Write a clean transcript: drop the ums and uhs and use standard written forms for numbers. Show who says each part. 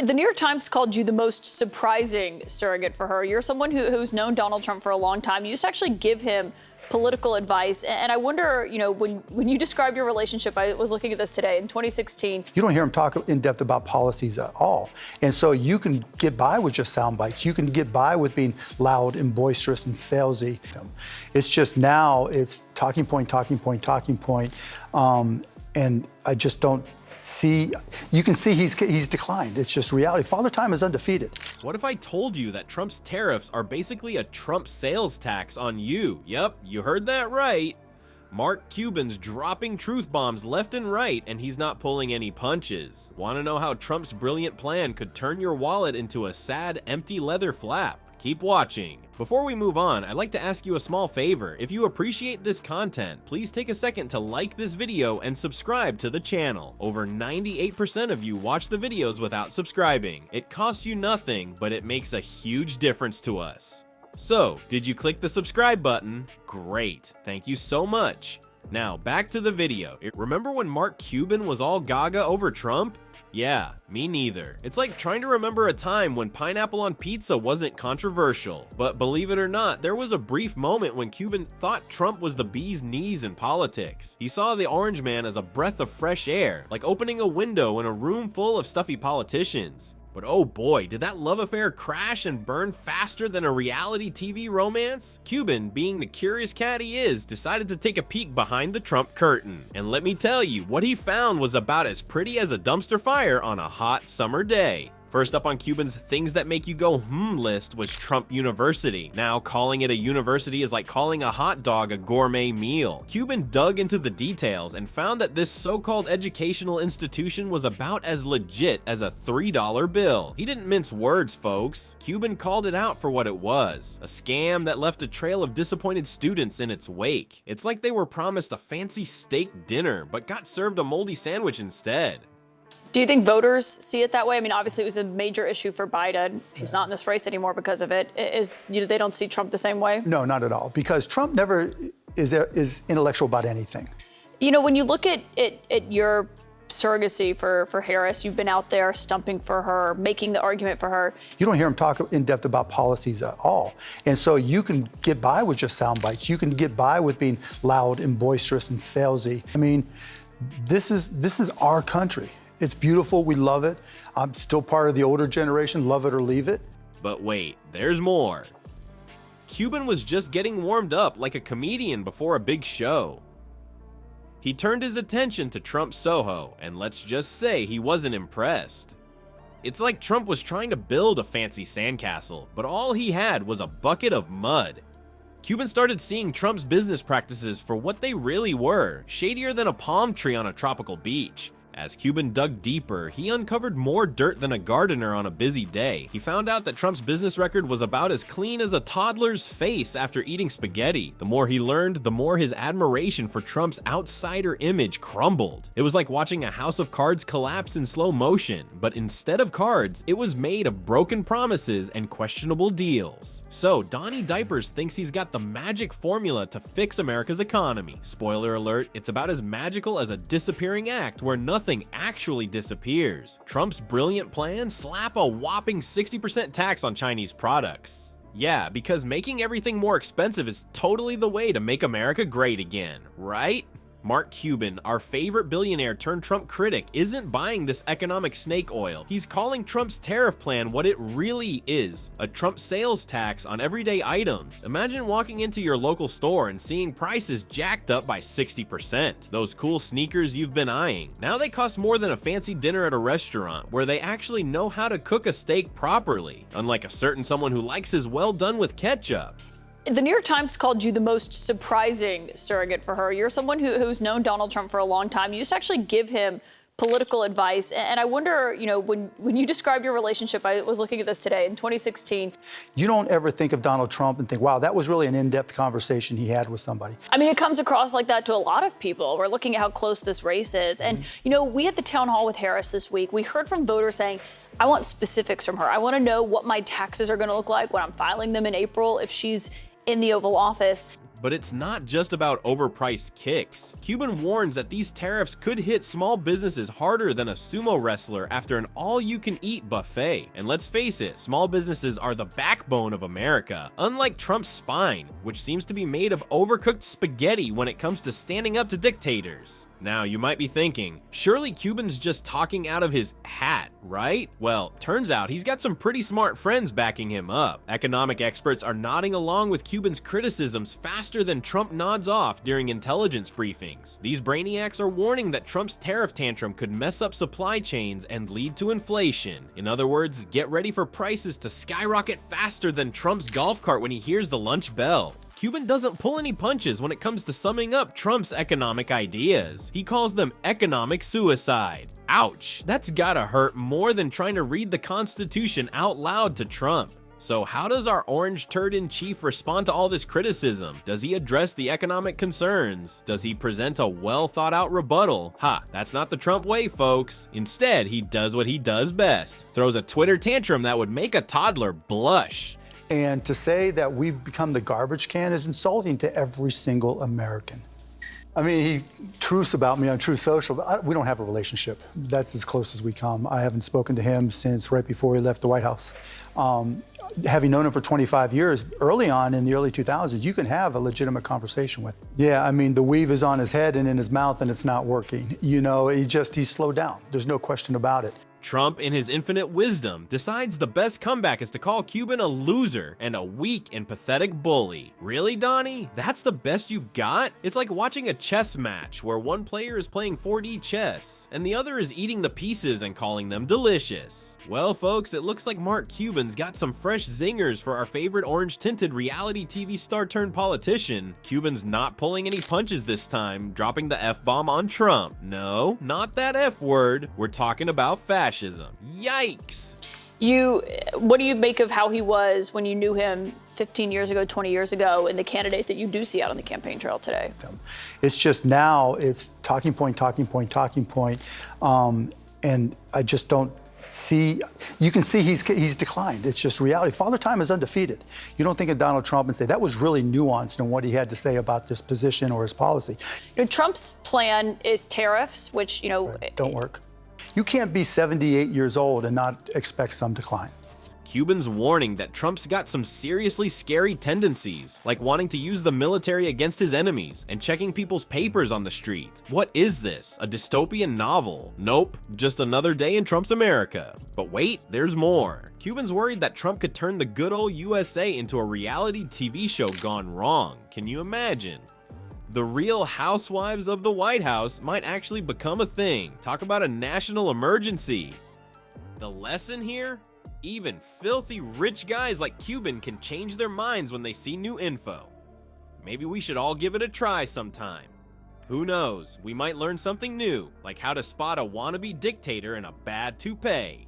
Speaker 1: The New York Times called you the most surprising surrogate for her. You're someone who's known Donald Trump for a long time. You used to actually give him political advice. And I wonder, when you describe your relationship, I was looking at this today, in 2016.
Speaker 2: You don't hear him talk in depth about policies at all. And so you can get by with just sound bites. You can get by with being loud and boisterous and salesy. It's just now it's talking point, talking point, talking point. And I just don't see, you can see he's declined. It's just reality. Father Time is undefeated.
Speaker 3: What if I told you that Trump's tariffs are basically a Trump sales tax on you? Yep, you heard that right. Mark Cuban's dropping truth bombs left and right, and he's not pulling any punches. Want to know how Trump's brilliant plan could turn your wallet into a sad, empty leather flap? Keep watching. Before we move on, I'd like to ask you a small favor. If you appreciate this content, please take a second to like this video and subscribe to the channel. Over 98% of you watch the videos without subscribing. It costs you nothing, but it makes a huge difference to us. So, did you click the subscribe button? Great, thank you so much. Now, back to the video. Remember when Mark Cuban was all gaga over Trump? Yeah, me neither. It's like trying to remember a time when pineapple on pizza wasn't controversial. But believe it or not, there was a brief moment when Cuban thought Trump was the bee's knees in politics. He saw the orange man as a breath of fresh air, like opening a window in a room full of stuffy politicians. But oh boy, did that love affair crash and burn faster than a reality TV romance? Cuban, being the curious cat he is, decided to take a peek behind the Trump curtain. And let me tell you, what he found was about as pretty as a dumpster fire on a hot summer day. First up on Cuban's things that make you go list was Trump University. Now, calling it a university is like calling a hot dog a gourmet meal. Cuban dug into the details and found that this so-called educational institution was about as legit as a $3 bill. He didn't mince words, folks. Cuban called it out for what it was, a scam that left a trail of disappointed students in its wake. It's like they were promised a fancy steak dinner, but got served a moldy sandwich instead.
Speaker 1: Do you think voters see it that way? I mean, obviously it was a major issue for Biden. He's not in this race anymore because of it. They don't see Trump the same way?
Speaker 2: No, not at all, because Trump never is intellectual about anything.
Speaker 1: When you look at your surrogacy for Harris, you've been out there stumping for her, making the argument for her.
Speaker 2: You don't hear him talk in depth about policies at all. And so you can get by with just sound bites. You can get by with being loud and boisterous and salesy. I mean, this is our country. It's beautiful, we love it. I'm still part of the older generation, love it or leave it.
Speaker 3: But wait, there's more. Cuban was just getting warmed up like a comedian before a big show. He turned his attention to Trump Soho, and let's just say he wasn't impressed. It's like Trump was trying to build a fancy sandcastle, but all he had was a bucket of mud. Cuban started seeing Trump's business practices for what they really were, shadier than a palm tree on a tropical beach. As Cuban dug deeper, he uncovered more dirt than a gardener on a busy day. He found out that Trump's business record was about as clean as a toddler's face after eating spaghetti. The more he learned, the more his admiration for Trump's outsider image crumbled. It was like watching a house of cards collapse in slow motion, but instead of cards, it was made of broken promises and questionable deals. So, Donnie Diapers thinks he's got the magic formula to fix America's economy. Spoiler alert, it's about as magical as a disappearing act where nothing actually disappears. Trump's brilliant plan? Slap a whopping 60% tax on Chinese products. Yeah, because making everything more expensive is totally the way to make America great again, right? Mark Cuban, our favorite billionaire turned Trump critic, isn't buying this economic snake oil. He's calling Trump's tariff plan what it really is, a Trump sales tax on everyday items. Imagine walking into your local store and seeing prices jacked up by 60%. Those cool sneakers you've been eyeing, now they cost more than a fancy dinner at a restaurant where they actually know how to cook a steak properly, unlike a certain someone who likes his well done with ketchup.
Speaker 1: The New York Times called you the most surprising surrogate for her. You're someone who's known Donald Trump for a long time. You used to actually give him political advice. And I wonder, when you describe your relationship, I was looking at this today, in 2016.
Speaker 2: You don't ever think of Donald Trump and think, wow, that was really an in-depth conversation he had with somebody.
Speaker 1: I mean, it comes across like that to a lot of people. We're looking at how close this race is. And, we had the town hall with Harris this week. We heard from voters saying, I want specifics from her. I want to know what my taxes are going to look like when I'm filing them in April if she's in the Oval Office.
Speaker 3: But it's not just about overpriced kicks. Cuban warns that these tariffs could hit small businesses harder than a sumo wrestler after an all-you-can-eat buffet. And let's face it, small businesses are the backbone of America, unlike Trump's spine, which seems to be made of overcooked spaghetti when it comes to standing up to dictators. Now, you might be thinking, surely Cuban's just talking out of his hat, right? Well, turns out he's got some pretty smart friends backing him up. Economic experts are nodding along with Cuban's criticisms faster than Trump nods off during intelligence briefings. These brainiacs are warning that Trump's tariff tantrum could mess up supply chains and lead to inflation. In other words, get ready for prices to skyrocket faster than Trump's golf cart when he hears the lunch bell. Cuban doesn't pull any punches when it comes to summing up Trump's economic ideas. He calls them economic suicide. Ouch, that's gotta hurt more than trying to read the Constitution out loud to Trump. So how does our orange turd in chief respond to all this criticism? Does he address the economic concerns? Does he present a well thought out rebuttal? Ha, that's not the Trump way, folks. Instead, he does what he does best. Throws a Twitter tantrum that would make a toddler blush.
Speaker 2: And to say that we've become the garbage can is insulting to every single American. I mean, he truths about me on Truth Social, but we don't have a relationship. That's as close as we come. I haven't spoken to him since right before he left the White House. Having known him for 25 years, early on in the early 2000s, you can have a legitimate conversation with him. Yeah, I mean, the weave is on his head and in his mouth and it's not working. You know, he's slowed down. There's no question about it.
Speaker 3: Trump, in his infinite wisdom, decides the best comeback is to call Cuban a loser and a weak and pathetic bully. Really, Donnie? That's the best you've got? It's like watching a chess match where one player is playing 4D chess and the other is eating the pieces and calling them delicious. Well, folks, it looks like Mark Cuban's got some fresh zingers for our favorite orange-tinted reality TV star turned politician. Cuban's not pulling any punches this time, dropping the F-bomb on Trump. No, not that F-word. We're talking about fascism. Yikes!
Speaker 1: What do you make of how he was when you knew him 15 years ago, 20 years ago, and the candidate that you do see out on the campaign trail today?
Speaker 2: It's just now, it's talking point, talking point, talking point, and I just don't see, you can see he's declined. It's just reality. Father Time is undefeated. You don't think of Donald Trump and say, that was really nuanced in what he had to say about this position or his policy.
Speaker 1: You know, Trump's plan is tariffs, which,
Speaker 2: don't work. You can't be 78 years old and not expect some decline.
Speaker 3: Cuban's warning that Trump's got some seriously scary tendencies, like wanting to use the military against his enemies and checking people's papers on the street. What is this? A dystopian novel? Nope, just another day in Trump's America. But wait, there's more. Cuban's worried that Trump could turn the good old USA into a reality TV show gone wrong. Can you imagine? The real Housewives of the White House might actually become a thing. Talk about a national emergency. The lesson here? Even filthy rich guys like Cuban can change their minds when they see new info. Maybe we should all give it a try sometime. Who knows, we might learn something new, like how to spot a wannabe dictator in a bad toupee.